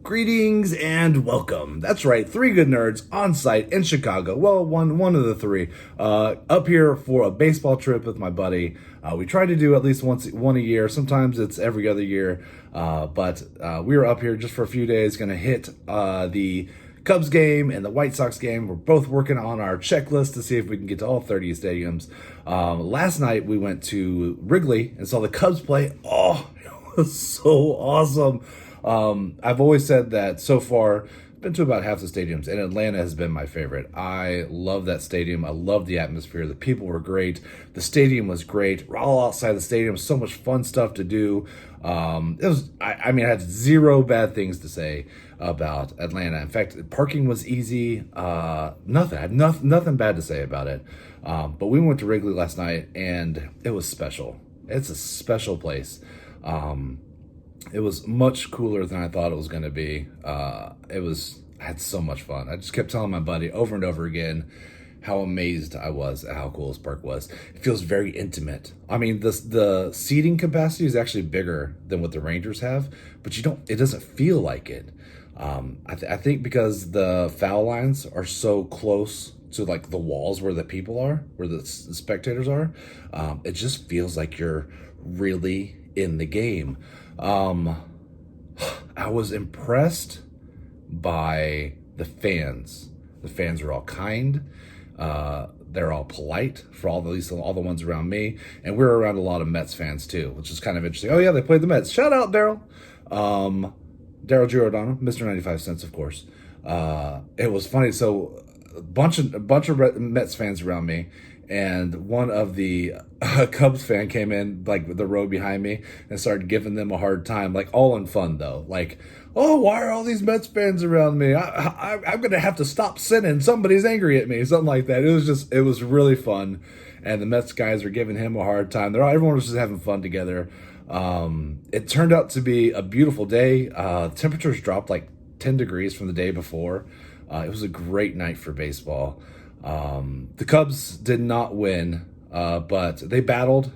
Greetings and welcome. That's right, three good nerds on site in Chicago. Well, one of the three up here for a baseball trip with my buddy. We try to do at least one a year. Sometimes it's every other year, but we were up here just for a few days. Going to hit the Cubs game and the White Sox game. We're both working on our checklist to see if we can get to all 30 stadiums. Last night we went to Wrigley and saw the Cubs play. Oh, it was so awesome. I've always said that so far, I've been to about half the stadiums, and Atlanta has been my favorite. I love that stadium. I love the atmosphere. The people were great. The stadium was great. We're all outside the stadium. So much fun stuff to do. I had zero bad things to say about Atlanta. In fact, parking was easy. Nothing. I had nothing bad to say about it. But we went to Wrigley last night, and it was special. It's a special place. It was much cooler than I thought it was going to be. I had so much fun. I just kept telling my buddy over and over again how amazed I was at how cool this park was. It feels very intimate. I mean, the seating capacity is actually bigger than what the Rangers have, but it doesn't feel like it. I think because the foul lines are so close to like the walls where the people are, where the spectators are, it just feels like you're really in the game. I was impressed by the fans. The fans are all kind. They're all polite, at least all the ones around me. And we were around a lot of Mets fans too, which is kind of interesting. Oh yeah, they played the Mets. Shout out Daryl. Daryl Giordano, Mr. 95 Cents, of course. It was funny. So a bunch of Mets fans around me, and one of the Cubs fan came in like the row behind me and started giving them a hard time, like all in fun though. Like, oh, why are all these Mets fans around me? I'm gonna have to stop sinning. Somebody's angry at me, something like that. It was really fun, and the Mets guys were giving him a hard time. Everyone was just having fun together. It turned out to be a beautiful day. Temperatures dropped like 10 degrees from the day before. It was a great night for baseball. The Cubs did not win, but they battled.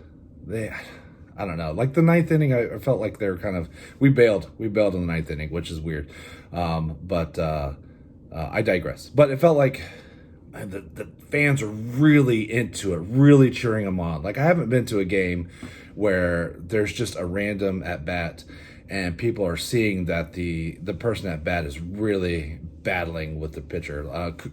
I don't know, like the ninth inning, I felt like they were we bailed in the ninth inning, which is weird. But I digress. But it felt like the fans are really into it, really cheering them on. Like I haven't been to a game where there's just a random at bat and people are seeing that the person at bat is really battling with the pitcher.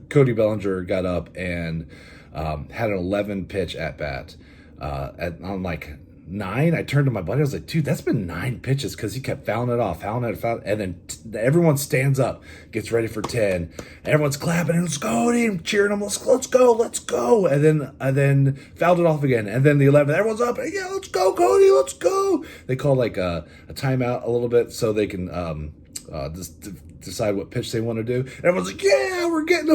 Cody Bellinger got up and had an 11 pitch at bat. On like 9, I turned to my buddy. I was like, dude, that's been 9 pitches, because he kept fouling it off. And then everyone stands up, gets ready for 10. Everyone's clapping, and let's go, and cheering him. Let's go. And then fouled it off again. And then the 11th, everyone's up. Yeah, let's go, Cody, let's go. They call like a timeout a little bit so they can decide what pitch they want to do. And everyone's like, yeah, we're getting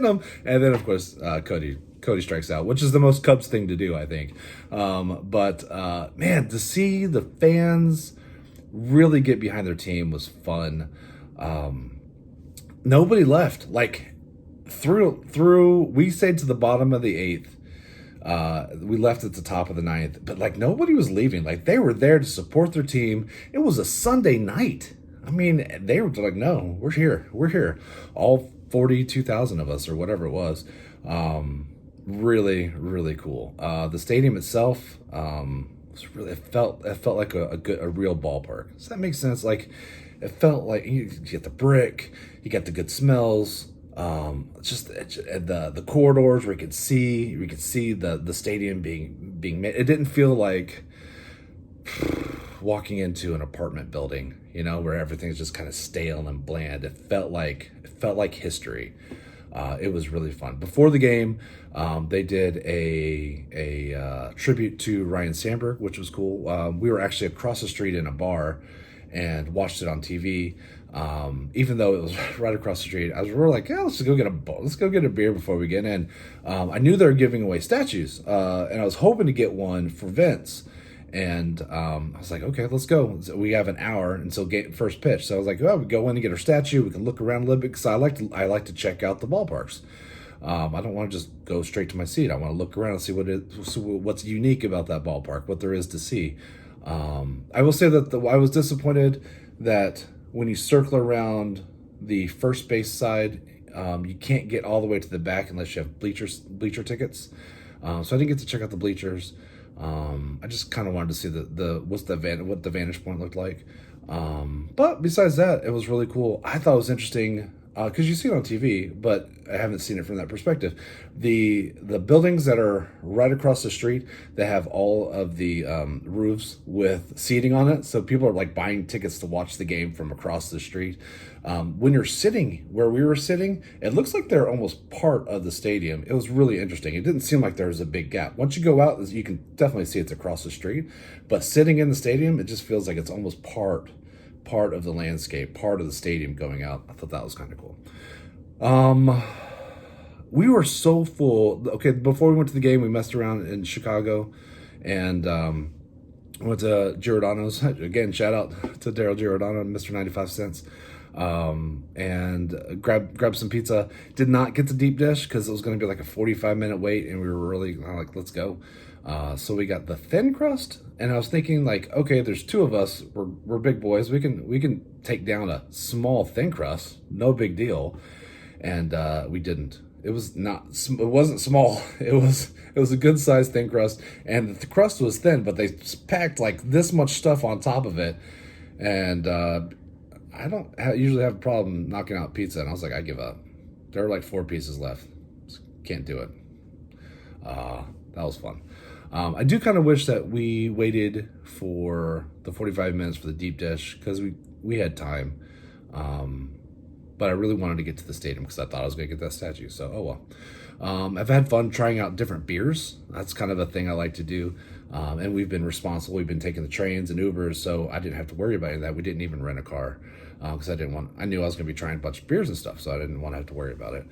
them. And then, of course, Cody strikes out, which is the most Cubs thing to do, I think. But man, to see the fans really get behind their team was fun. Nobody left. Like through we stayed to the bottom of the 8th. We left at the top of the 9th, but like nobody was leaving. Like they were there to support their team. It was a Sunday night. I mean, they were like, no, we're here. All 42,000 of us or whatever it was. Really, really cool. The stadium itself was really, it felt like a real ballpark. Does that make sense? Like it felt like you get the brick, you got the good smells. Just the corridors where you could see the stadium being made. It didn't feel like walking into an apartment building, where everything's just kind of stale and bland. It felt like history. It was really fun. Before the game, they did a tribute to Ryan Sandberg, which was cool. We were actually across the street in a bar and watched it on TV. Even though it was right across the street, we were like, yeah, let's go get a beer before we get in. I knew they were giving away statues, and I was hoping to get one for Vince. And I was like, okay, let's go. So we have an hour until first pitch. So I was like, we go in and get our statue. We can look around a little bit, because I like to check out the ballparks. I don't want to just go straight to my seat. I want to look around and see what's unique about that ballpark, what there is to see. I will say that I was disappointed that when you circle around the first base side, you can't get all the way to the back unless you have bleacher tickets. So I didn't get to check out the bleachers. I just kind of wanted to see what the vantage point looked like. But besides that, it was really cool. I thought it was interesting because you see it on TV, but I haven't seen it from that perspective. The buildings that are right across the street, they have all of the roofs with seating on it, so people are like buying tickets to watch the game from across the street. When you're sitting where we were sitting, it looks like they're almost part of the stadium. It was really interesting. It didn't seem like there was a big gap. Once you go out, you can definitely see it's across the street, but sitting in the stadium, it just feels like it's almost part of the landscape, part of the stadium going out. I thought that was kind of cool. We were so full. Okay, before we went to the game, we messed around in Chicago and went to Giordano's. Again, shout out to Daryl Giordano, Mr. 95 Cents. And grab some pizza. Did not get the deep dish because it was going to be like a 45-minute wait, and we were really like, let's go. So we got the thin crust, and I was thinking like, okay, there's two of us, we're big boys, we can take down a small thin crust, no big deal. And we didn't. It wasn't small. It was a good sized thin crust, and the crust was thin, but they packed like this much stuff on top of it. And I don't usually have a problem knocking out pizza, and I was like, I give up. There were like 4 pieces left. Just can't do it. That was fun. I do kind of wish that we waited for the 45 minutes for the deep dish because we had time. But I really wanted to get to the stadium because I thought I was going to get that statue. So, oh well. I've had fun trying out different beers. That's kind of a thing I like to do. And we've been responsible. We've been taking the trains and Ubers, so I didn't have to worry about any of that. We didn't even rent a car because I knew I was going to be trying a bunch of beers and stuff, so I didn't want to have to worry about it.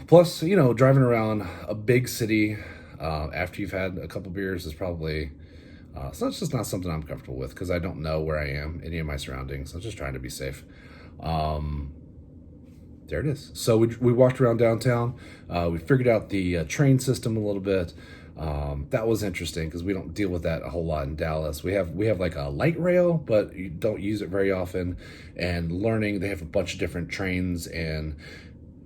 Plus, driving around a big city after you've had a couple beers is probably... so it's just not something I'm comfortable with because I don't know where I am, any of my surroundings. I'm just trying to be safe. There it is. So we walked around downtown. We figured out the train system a little bit. That was interesting because we don't deal with that a whole lot in Dallas. We have like a light rail, but you don't use it very often. And learning, they have a bunch of different trains, and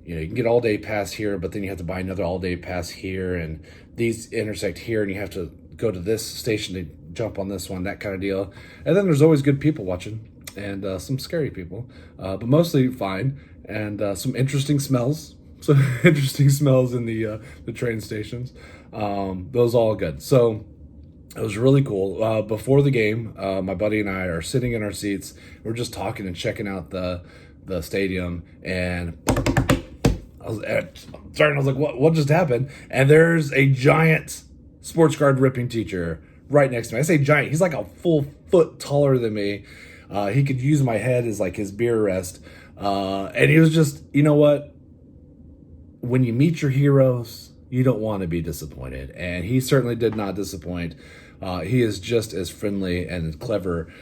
you can get all day pass here, but then you have to buy another all day pass here, and these intersect here, and you have to go to this station to jump on this one, that kind of deal. And then there's always good people watching, and some scary people, but mostly fine, and some interesting smells. Some interesting smells in the train stations. Those all good. So it was really cool. Before the game, my buddy and I are sitting in our seats. We're just talking and checking out the stadium, and I was like, what just happened? And there's a giant sports card ripping teacher right next to me. I say giant. He's like a full foot taller than me. He could use my head as like his beer rest. And he was just, you know what? When you meet your heroes, you don't want to be disappointed. And he certainly did not disappoint. He is just as friendly and clever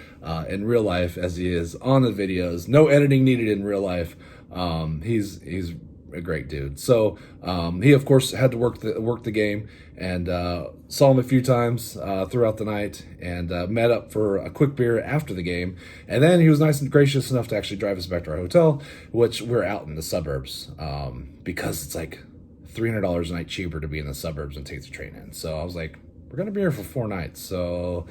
in real life as he is on the videos. No editing needed in real life. He's a great dude. So he of course had to work the game, and saw him a few times throughout the night, and met up for a quick beer after the game. And then he was nice and gracious enough to actually drive us back to our hotel, which we're out in the suburbs because it's like $300 a night cheaper to be in the suburbs and take the train in. So I was like, we're gonna be here for 4 nights, so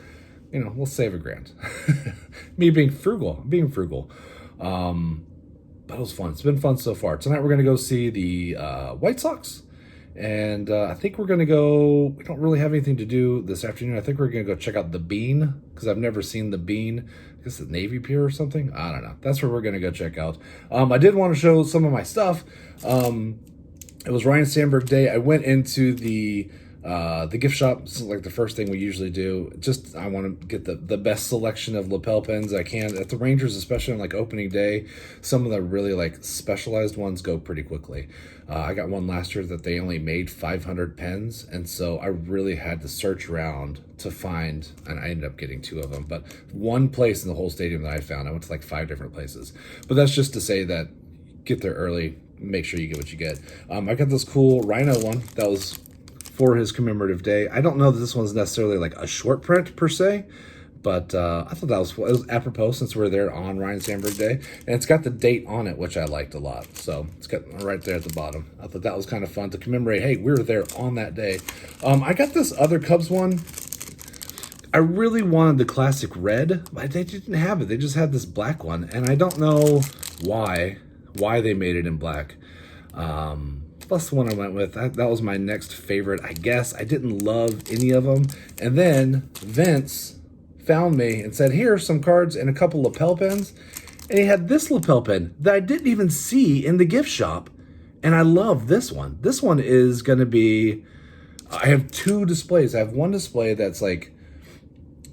we'll save $1,000. Me being frugal. But it was fun. It's been fun so far. Tonight we're going to go see the White Sox. And I think we're going to go... We don't really have anything to do this afternoon. I think we're going to go check out the Bean, because I've never seen the Bean. I guess the Navy Pier or something. I don't know. That's where we're going to go check out. I did want to show some of my stuff. It was Ryan Sandberg Day. I went into the gift shop. This is like the first thing we usually do. Just I want to get the best selection of lapel pens I can at the Rangers, especially on like opening day. Some of the really like specialized ones go pretty quickly. I got one last year that they only made 500 pens, and so I really had to search around to find, and I ended up getting 2 of them. But one place in the whole stadium that I found, I went to like 5 different places. But that's just to say that get there early, make sure you get what you get. I got this cool Rhino one that was for his commemorative day. I don't know that this one's necessarily like a short print per se, But I thought that it was apropos since we're there on Ryan Sandberg Day. And it's got the date on it, which I liked a lot. So it's got right there at the bottom. I thought that was kind of fun to commemorate, hey, we were there on that day. I got this other Cubs one. I really wanted the classic red, but they didn't have it. They just had this black one. And I don't know why they made it in black. That's the one I went with. That was my next favorite, I guess. I didn't love any of them. And then Vince found me and said, here are some cards and a couple lapel pins. And he had this lapel pin that I didn't even see in the gift shop. And I love this one. This one is going to be, I have two displays. I have one display that's like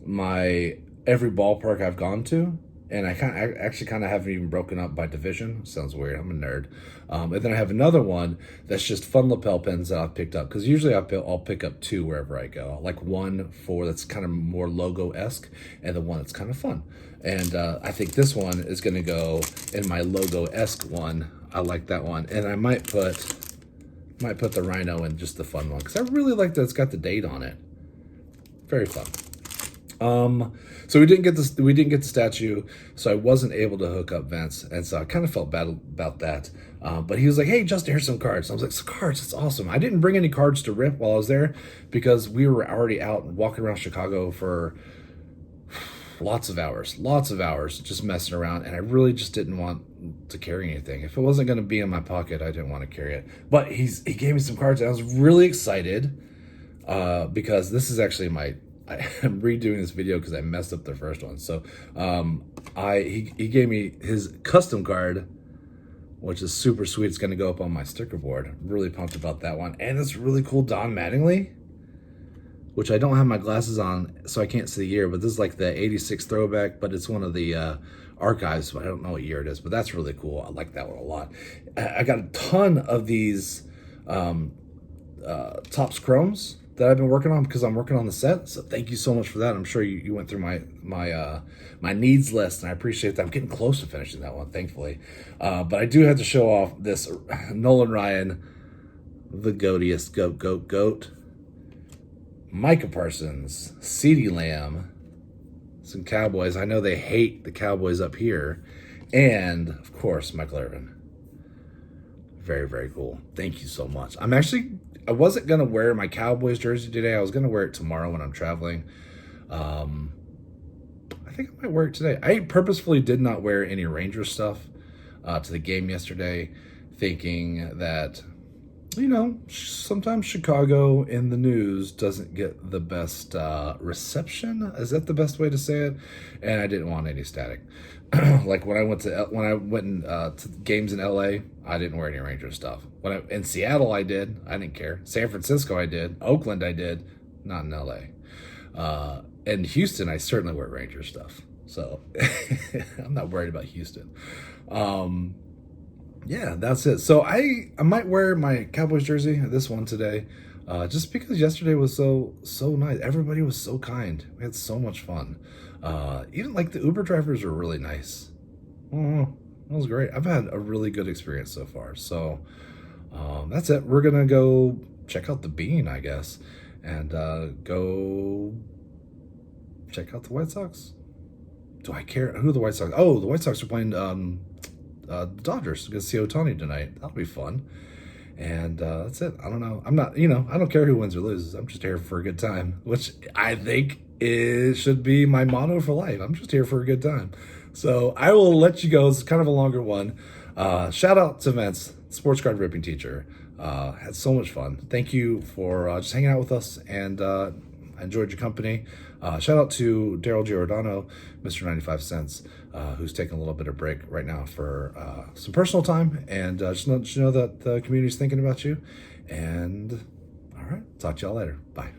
my every ballpark I've gone to. And I actually haven't even broken up by division. Sounds weird. I'm a nerd. And then I have another one that's just fun lapel pins that I've picked up. Because usually I'll pick up two wherever I go. Like one that's kind of more logo-esque, and the one that's kind of fun. And I think this one is going to go in my logo-esque one. I like that one. And I might put the Rhino in just the fun one. Because I really like that it's got the date on it. Very fun. So we didn't get the statue, so I wasn't able to hook up Vince, and so I kind of felt bad about that. But he was like, "Hey, Justin, here's some cards." So I was like, "Some cards? That's awesome." I didn't bring any cards to rip while I was there because we were already out walking around Chicago for lots of hours, just messing around, and I really just didn't want to carry anything. If it wasn't going to be in my pocket, I didn't want to carry it. But he gave me some cards, and I was really excited because this is actually I am redoing this video because I messed up the first one. So he gave me his custom card, which is super sweet. It's going to go up on my sticker board. I'm really pumped about that one. And it's really cool Don Mattingly, which I don't have my glasses on, so I can't see the year. But this is like the 86 throwback, but it's one of the archives. But I don't know what year it is, but that's really cool. I like that one a lot. I got a ton of these Topps Chromes that I've been working on because I'm working on the set. So thank you so much for that. I'm sure you went through my needs list, and I appreciate that. I'm getting close to finishing that one, thankfully. But I do have to show off this Nolan Ryan, the goatiest goat. Micah Parsons, CeeDee Lamb, some Cowboys. I know they hate the Cowboys up here. And, of course, Michael Irvin. Very, very cool. Thank you so much. I wasn't going to wear my Cowboys jersey today. I was going to wear it tomorrow when I'm traveling. I think I might wear it today. I purposefully did not wear any Rangers stuff to the game yesterday, thinking that, sometimes Chicago in the news doesn't get the best reception. Is that the best way to say it? And I didn't want any static. Like when I went to games in LA, I didn't wear any Rangers stuff. In Seattle, I did. I didn't care. San Francisco, I did. Oakland, I did. Not in LA. In Houston, I certainly wear Rangers stuff. So I'm not worried about Houston. Yeah, that's it. So I might wear my Cowboys jersey, this one today, just because yesterday was so nice. Everybody was so kind. We had so much fun. Even like the Uber drivers were really nice. Oh, that was great. I've had a really good experience so far. So that's it. We're gonna go check out the Bean, I guess, and go check out the White Sox. Do I care who the White Sox? Oh, the White Sox are playing the Dodgers. We're gonna see Ohtani tonight. That'll be fun. And that's it. I don't know. I'm not, I don't care who wins or loses. I'm just here for a good time, which I think should be my motto for life. I'm just here for a good time. So I will let you go. It's kind of a longer one. Shout out to Vince, sports card ripping teacher. Had so much fun. Thank you for just hanging out with us, and I enjoyed your company. Shout out to Daryl Giordano, Mr. 95 Cents, who's taking a little bit of break right now for some personal time, and just know that the community's thinking about you. And all right, talk to y'all later. Bye.